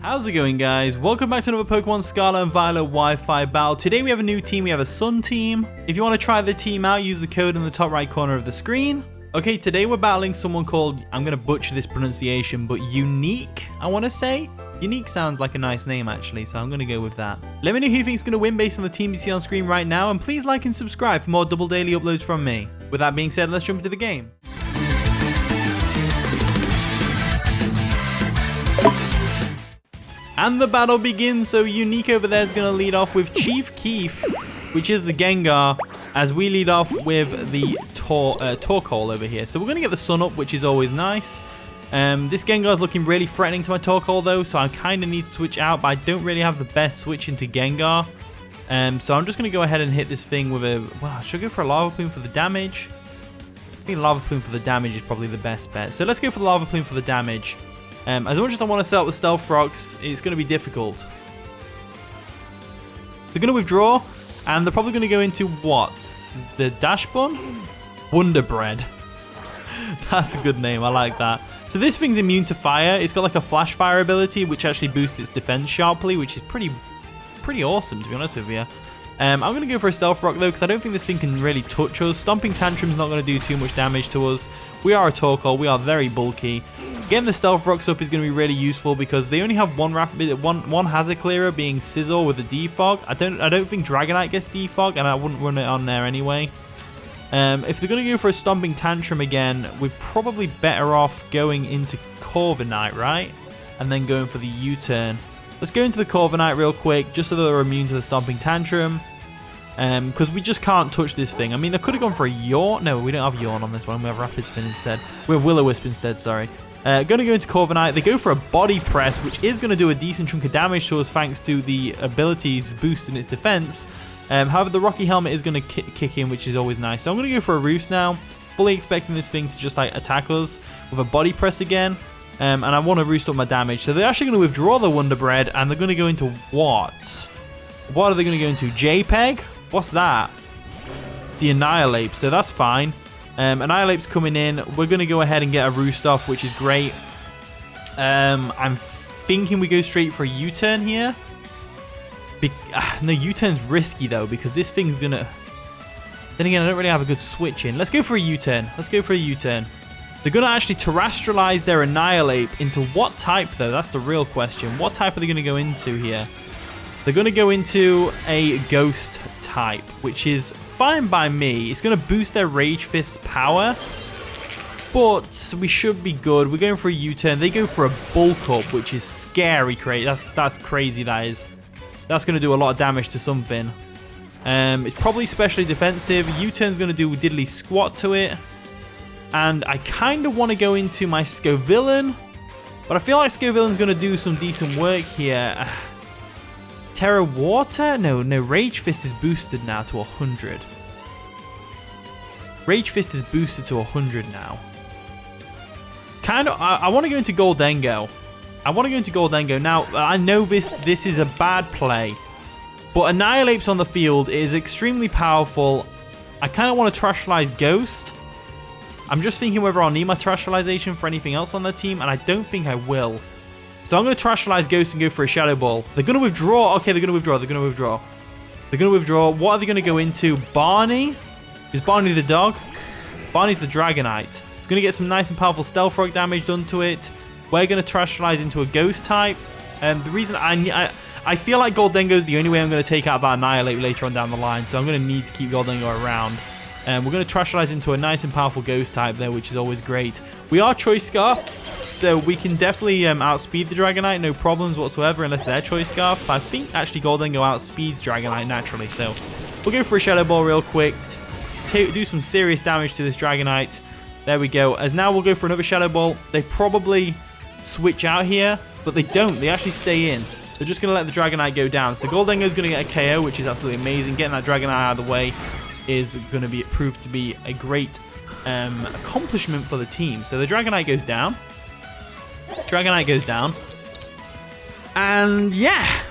How's it going, guys? Welcome back to another Pokemon Scarlet and Violet Wi-Fi battle. Today we have a new team. We have a Sun team. If you want to try the team out, use the code in the top right corner of the screen. Okay, today we're battling someone called, I'm going to butcher this pronunciation, but Unique, I want to say. Unique sounds like a nice name, actually, so I'm going to go with that. Let me know who you think is going to win based on the team you see on screen right now, and please like and subscribe for more double daily uploads from me. With that being said, let's jump into the game. And the battle begins, so Unique over there is going to lead off with Chief Keef, which is the Gengar, as we lead off with the Torkoal over here. So we're going to get the Sun up, which is always nice. This Gengar is looking really threatening to my Torkoal though, so I kind of need to switch out, but I don't really have the best switch into Gengar. So I'm just going to go ahead and hit this thing with a... Well, should I go for a Lava Plume for the damage? I think Lava Plume for the damage is probably the best bet. So let's go for the Lava Plume for the damage. As much as I want to set up with Stealth Rocks, it's going to be difficult. They're going to withdraw, and they're probably going to go into what? The Dash Bun? Wonder Bread. That's a good name, I like that. So this thing's immune to fire. It's got like a Flash Fire ability, which actually boosts its defense sharply, which is pretty awesome, to be honest with you. I'm going to go for a Stealth Rock, though, because I don't think this thing can really touch us. Stomping Tantrum's not going to do too much damage to us. We are a Torkoal. We are very bulky. Getting the Stealth Rocks up is going to be really useful because they only have one Hazard Clearer, being Sizzle with a Defog. I don't think Dragonite gets Defog, and I wouldn't run it on there anyway. If they're going to go for a Stomping Tantrum again, we're probably better off going into Corviknight, right? And then going for the U-turn. Let's go into the Corviknight real quick, just so that they're immune to the Stomping Tantrum. Because we just can't touch this thing. I mean, I could have gone for a Yawn. No, we don't have Yawn on this one. We have Rapid Spin instead. We have Will-O-Wisp instead, sorry. Going to go into Corviknight. They go for a Body Press, which is going to do a decent chunk of damage to us thanks to the abilities boosting its defense. However, the Rocky Helmet is going to kick in, which is always nice. So I'm going to go for a Roost now. Fully expecting this thing to just like attack us with a Body Press again. And I want to roost up my damage. So they're actually going to withdraw the Wonder Bread, and they're going to go into what? What are they going to go into? JPEG? What's that? It's the Annihilate, so that's fine. Annihilate's coming in. We're going to go ahead and get a Roost off, which is great. I'm thinking we go straight for a U-turn here. No, U-turn's risky, though, because this thing's going to... Then again, I don't really have a good switch in. Let's go for a U-turn. Let's go for a U-turn. They're going to actually terrestrialize their Annihilate into what type, though? That's the real question. What type are they going to go into here? They're going to go into a Ghost type, which is fine by me. It's going to boost their Rage Fist power, but we should be good. We're going for a U-turn. They go for a Bulk Up, which is scary. That's crazy, that is. That's going to do a lot of damage to something. It's probably specially defensive. U-turn's going to do diddly squat to it. And I kind of want to go into my SCOVILLAIN, but I feel like SCOVILLAIN's going to do some decent work here. Terra Water? No, Rage Fist is boosted now to 100. Rage Fist is boosted to 100 now. I want to go into Goldengo. Now, I know this is a bad play, but Annihilate's on the field. It is extremely powerful. I kind of want to Terrestrialize Ghost. I'm just thinking whether I'll need my Terrestrialization for anything else on their team, and I don't think I will. So I'm going to Terrestrialize Ghost and go for a Shadow Ball. They're going to withdraw. Okay, they're going to withdraw. What are they going to go into? Barney? Is Barney the dog? Barney's the Dragonite. It's going to get some nice and powerful Stealth Rock damage done to it. We're going to Terrestrialize into a Ghost type. The reason I feel like Goldengo is the only way I'm going to take out that Annihilate later on down the line. So I'm going to need to keep Goldengo around. We're going to Terrestrialize into a nice and powerful Ghost type there, which is always great. We are Choice Scarfed, so we can definitely outspeed the Dragonite, no problems whatsoever, unless they're Choice Scarfed. I think actually Goldengo outspeeds Dragonite naturally, so we'll go for a Shadow Ball real quick, do some serious damage to this Dragonite. There we go. As now we'll go for another Shadow Ball. They probably switch out here, but they don't. They actually stay in. They're just going to let the Dragonite go down. So Goldengo's going to get a KO, which is absolutely amazing. Getting that Dragonite out of the way is going to prove to be a great accomplishment for the team. So the Dragonite goes down. And yeah,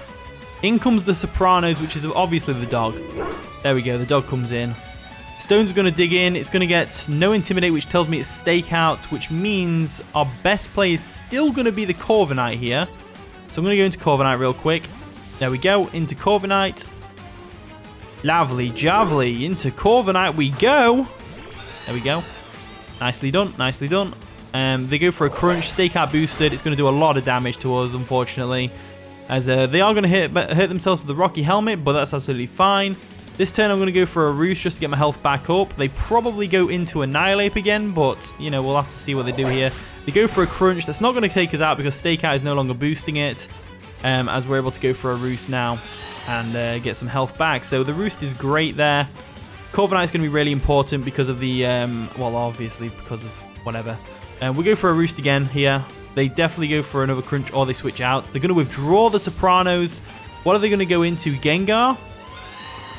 in comes the Sopranos, which is obviously the dog. There we go, the dog comes in. Stone's going to dig in. It's going to get no Intimidate, which tells me it's Stakeout, which means our best play is still going to be the Corviknight here. So I'm going to go into Corviknight real quick. There we go. Into Corviknight. Lovely Javely. Into Corviknight we go. There we go. Nicely done. Nicely done. They go for a crunch. Stakeout boosted. It's going to do a lot of damage to us, unfortunately. As they are going to hurt themselves with the Rocky Helmet, but that's absolutely fine. This turn I'm going to go for a Roost just to get my health back up. They probably go into Annihilate again, but, you know, we'll have to see what they do here. They go for a Crunch. That's not going to take us out because Stakeout is no longer boosting it. As we're able to go for a Roost now and get some health back. So the Roost is great there. Corviknight is going to be really important because of the, well, obviously because of whatever. We go for a Roost again here. They definitely go for another Crunch or they switch out. They're going to withdraw the Sopranos. What are they going to go into? Gengar?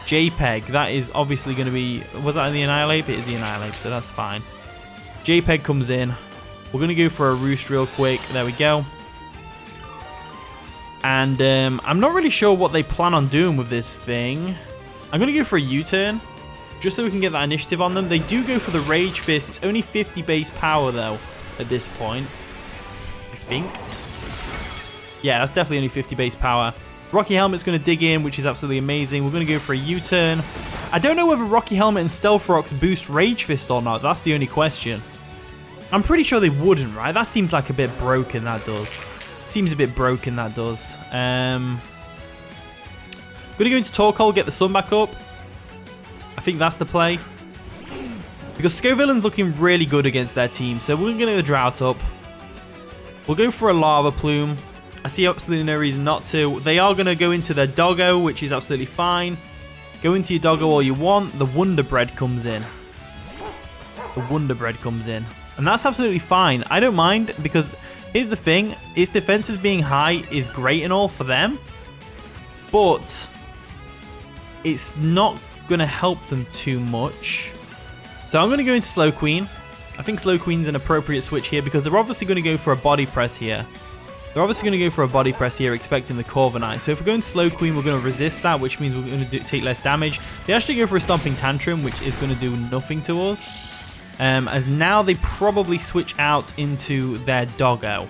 JPEG. That is obviously going to be... Was that in the Annihilate? It is the Annihilate, so that's fine. JPEG comes in. We're going to go for a Roost real quick. There we go. And I'm not really sure what they plan on doing with this thing. I'm going to go for a U-turn, just so we can get that initiative on them. They do go for the Rage Fist. It's only 50 base power, though, at this point. I think. Yeah, that's definitely only 50 base power. Rocky Helmet's going to dig in, which is absolutely amazing. We're going to go for a U-turn. I don't know whether Rocky Helmet and Stealth Rocks boost Rage Fist or not. That's the only question. I'm pretty sure they wouldn't, right? That seems like a bit broken, that does. Seems a bit broken, that does. I'm going to go into Torkoal, get the sun back up. I think that's the play. Because SCOVILLAIN's looking really good against their team. So we're going to get the Drought up. We'll go for a Lava Plume. I see absolutely no reason not to. They are going to go into their Doggo, which is absolutely fine. Go into your Doggo all you want. The Wonder Bread comes in. The Wonder Bread comes in. And that's absolutely fine. I don't mind because here's the thing. Its defenses being high is great and all for them. But it's not going to help them too much. So I'm going to go into Slow Queen. I think Slow Queen's an appropriate switch here because they're obviously going to go for a Body Press here. They're obviously going to go for a Body Press here, expecting the Corviknight. So if we're going Slow Queen, we're going to resist that, which means we're going to take less damage. They actually go for a Stomping Tantrum, which is going to do nothing to us. As now they probably switch out into their Doggo.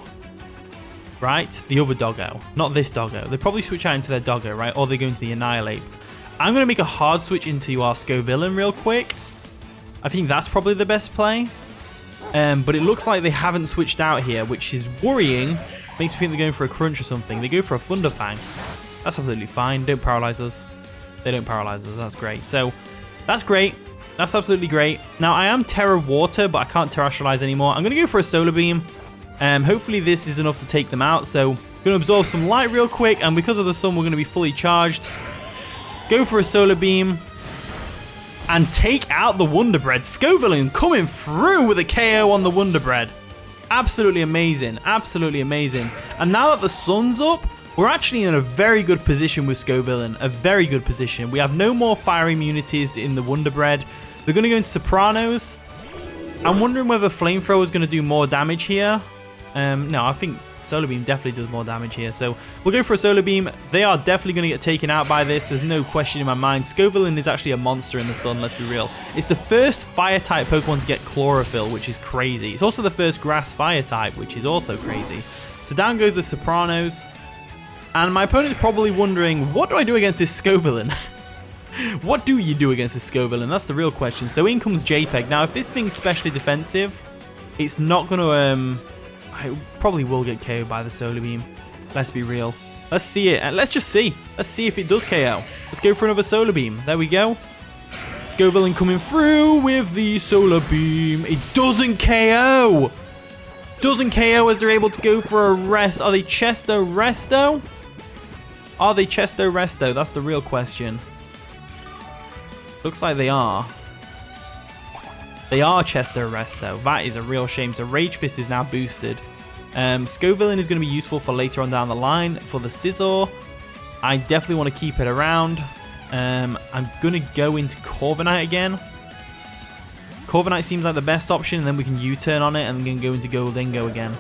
Right? The other Doggo. Not this Doggo. They probably switch out into their Doggo, right? Or they go into the Annihilate. I'm going to make a hard switch into our SCOVILLAIN real quick. I think that's probably the best play. But it looks like they haven't switched out here, which is worrying. Makes me think they're going for a Crunch or something. They go for a Thunder Fang. That's absolutely fine. Don't paralyze us. They don't paralyze us. That's great. So, that's great. That's absolutely great. Now, I am Terra Water, but I can't Terrestrialize anymore. I'm going to go for a Solar Beam. Hopefully, this is enough to take them out. So, I'm going to absorb some light real quick. And because of the sun, we're going to be fully charged. Go for a Solar Beam. And take out the Wonder Bread. SCOVILLAIN coming through with a KO on the Wonder Bread. Absolutely amazing. Absolutely amazing. And now that the sun's up, we're actually in a very good position with SCOVILLAIN. A very good position. We have no more fire immunities in the Wonder Bread. They're going to go into Sopranos. I'm wondering whether Flamethrower is going to do more damage here. No, I think Solar Beam definitely does more damage here. So we'll go for a Solar Beam. They are definitely going to get taken out by this. There's no question in my mind. SCOVILLAIN is actually a monster in the sun, let's be real. It's the first Fire-type Pokemon to get Chlorophyll, which is crazy. It's also the first Grass Fire-type, which is also crazy. So down goes the Sopranos. And my opponent's probably wondering, what do I do against this SCOVILLAIN? What do you do against this SCOVILLAIN? That's the real question. So in comes JPEG. Now, if this thing's specially defensive, it's not going to... I probably will get KO'd by the Solar Beam. Let's be real. Let's see it. Let's just see. Let's see if it does KO. Let's go for another Solar Beam. There we go. SCOVILLAIN coming through with the Solar Beam. It doesn't KO. Doesn't KO as they're able to go for a rest. Are they Chesto Resto? Are they Chesto Resto? That's the real question. Looks like they are. They are Chesto Resto. That is a real shame. So Rage Fist is now boosted. SCOVILLAIN is going to be useful for later on down the line. For the Scizor, I definitely want to keep it around. I'm going to go into Corviknight again. Corviknight seems like the best option, and then we can U-turn on it and then go into Gholdengo again.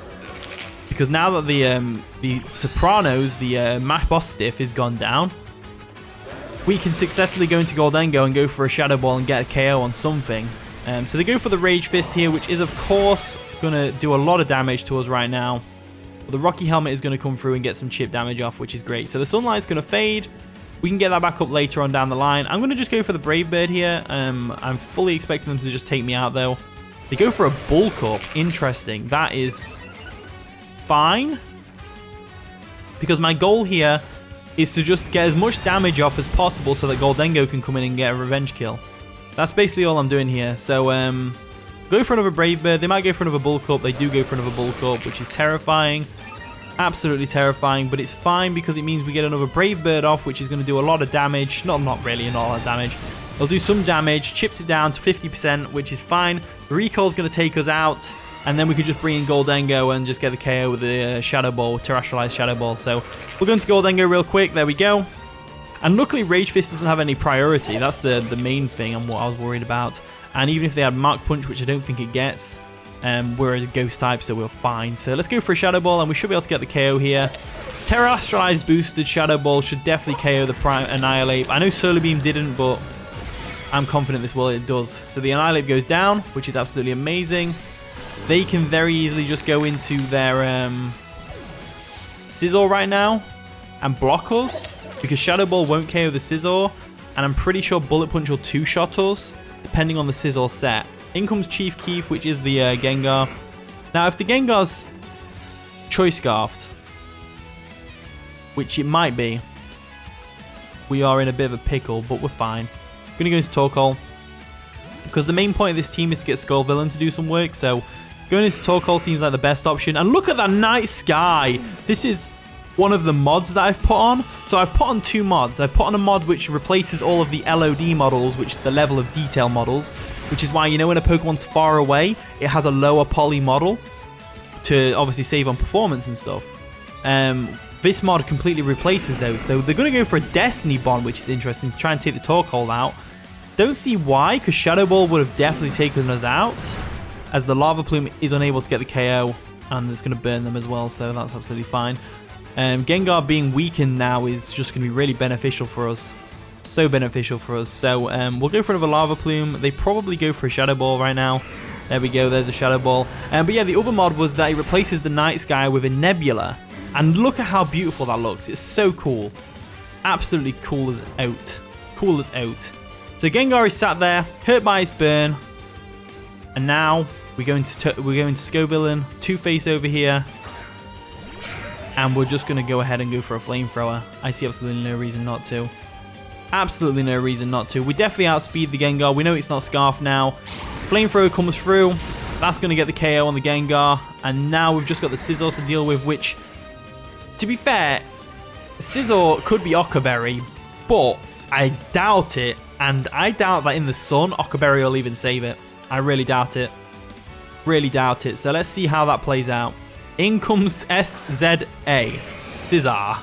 Because now that the Sopranos, the Mash Boss Stiff, is gone down, we can successfully go into Gholdengo and go for a Shadow Ball and get a KO on something. So they go for the Rage Fist here, which is, of course, going to do a lot of damage to us right now. But the Rocky Helmet is going to come through and get some chip damage off, which is great. So the Sunlight's going to fade. We can get that back up later on down the line. I'm going to just go for the Brave Bird here. I'm fully expecting them to just take me out, though. They go for a Bulk Up. Interesting. That is fine. Because my goal here is to just get as much damage off as possible so that Goldengo can come in and get a revenge kill. That's basically all I'm doing here. So, go for another Brave Bird. They might go for another Bulk Up. They do go for another Bulk Up, which is terrifying. Absolutely terrifying, but it's fine because it means we get another Brave Bird off, which is going to do a lot of damage. Not really a lot of damage. It'll do some damage, chips it down to 50%, which is fine. The Recoil's going to take us out. And then we could just bring in Goldengo and just get the KO with the Shadow Ball, Terrestrialized Shadow Ball. So we'll go into Goldengo real quick. There we go. And luckily, Rage Fist doesn't have any priority. That's the main thing and what I was worried about. And even if they had Mark Punch, which I don't think it gets, we're a Ghost type, so we're fine. So let's go for a Shadow Ball, and we should be able to get the KO here. Terrestrialized boosted Shadow Ball should definitely KO the Annihilate. I know Solar Beam didn't, but I'm confident this will. It does. So the Annihilate goes down, which is absolutely amazing. They can very easily just go into their Scizor right now and block us because Shadow Ball won't KO the Scizor, and I'm pretty sure Bullet Punch will two-shot us depending on the Scizor set. In comes Chief Keef, which is the Gengar. Now, if the Gengar's Choice Scarfed, which it might be, we are in a bit of a pickle, but we're fine. I'm going to go into Torkoal because the main point of this team is to get SCOVILLAIN to do some work, so going into Torkoal seems like the best option. And look at that night sky. This is one of the mods that I've put on. So I've put on two mods. I've put on a mod which replaces all of the LOD models, which is the level of detail models, which is why, you know, when a Pokemon's far away, it has a lower poly model to obviously save on performance and stuff. This mod completely replaces those. So they're going to go for a Destiny Bond, which is interesting, to try and take the Torkoal out. Don't see why, because Shadow Ball would have definitely taken us out, as the Lava Plume is unable to get the KO, and it's going to burn them as well, so that's absolutely fine. Gengar being weakened now is just going to be really beneficial for us. So beneficial for us. So we'll go for another Lava Plume. They probably go for a Shadow Ball right now. There we go, there's a Shadow Ball. But yeah, the other mod was that it replaces the Night Sky with a Nebula. And look at how beautiful that looks. It's so cool. Absolutely cool as out. Cool as out. So Gengar is sat there, hurt by his burn. And now we're going to SCOVILLAIN, Two-Face over here, and we're just going to go ahead and go for a Flamethrower. I see absolutely no reason not to. Absolutely no reason not to. We definitely outspeed the Gengar. We know it's not Scarf now. Flamethrower comes through. That's going to get the KO on the Gengar. And now we've just got the Scizor to deal with, which, to be fair, Scizor could be Ockerberry, but I doubt it. And I doubt that in the sun, Ockerberry will even save it. I really doubt it. Really doubt it. So let's see how that plays out. In comes SZA. Scizor.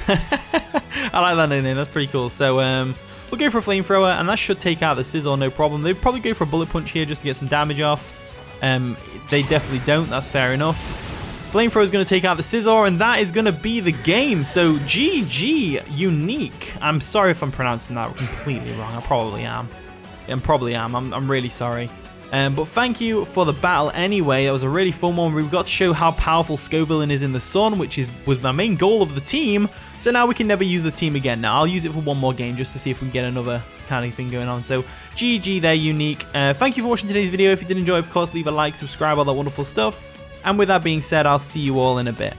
I like that name. That's pretty cool. So we'll go for a Flamethrower, and that should take out the Scizor, no problem. They'd probably go for a Bullet Punch here just to get some damage off. They definitely don't. That's fair enough. Flamethrower is going to take out the Scizor, and that is going to be the game. So GG Unique. I'm sorry if I'm pronouncing that completely wrong. I probably am. I'm really sorry. But thank you for the battle anyway. That was a really fun one. We got to show how powerful SCOVILLAIN is in the sun, which was my main goal of the team. So now we can never use the team again. Now I'll use it for one more game just to see if we can get another kind of thing going on. So GG there, Unique. Thank you for watching today's video. If you did enjoy, of course, leave a like, subscribe, all that wonderful stuff. And with that being said, I'll see you all in a bit.